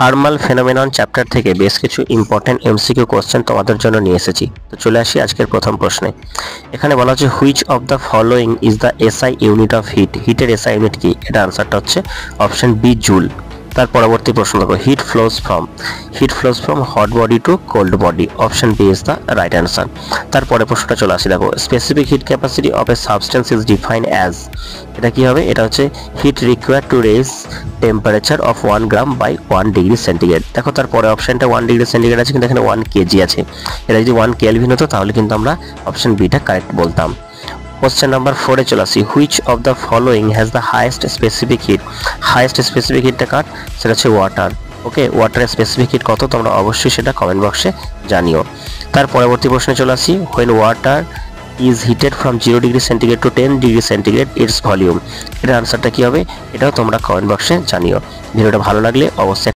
Thermal phenomenon chapter থেকে বেশ কিছু ইম্পর্টেন্ট এমসিকিউ কোশ্চেন তোমাদের জন্য নিয়ে এসেছি। তো চলে আসি আজকের প্রথম প্রশ্নে। এখানে বলা হচ্ছে which of the following is the SI unit of heat. হিটের এসআই ইউনিট কি? এটা আনসারটা হচ্ছে অপশন বি, জুল। তার পরবর্তী প্রশ্ন দেখো, heat flows from hot body to cold body. Option B is the right answer. তারপরে প্রশ্নটা চলে আসি, দেখো specific heat capacity of a substance is defined as. এটা কি হবে? এটা হচ্ছে heat required to raise temperature of 1 gram by 1 degree centigrade. দেখো তারপরে অপশনটা 1 ডিগ্রি সেন্টিগ্রেড আছে, কিন্তু এখানে 1 কেজি আছে। এটা যদি 1 কেলভিন হতো তাহলে কিন্তু আমরা অপশন বিটা কারেক্ট বলতাম। কোশ্চেন নাম্বার 4 এ চলে আসি, which of the following has the highest specific heat. Highest specific হিটটা কার? সেটা হচ্ছে ওয়াটার। ওকে, ওয়াটারের স্পেসিফিক হিট কত তোমরা অবশ্যই সেটা কমেন্ট বক্সে জানিও। তার পরবর্তী প্রশ্নে চলে আসি, when water is heated from 0 degree centigrade two 10 degree centigrade it's volume. এটার আনসারটা কি হবে? এটাও তোমরা কমেন্ট বক্সে জানিও। ভিডিওটা ভালো লাগলে অবশ্যই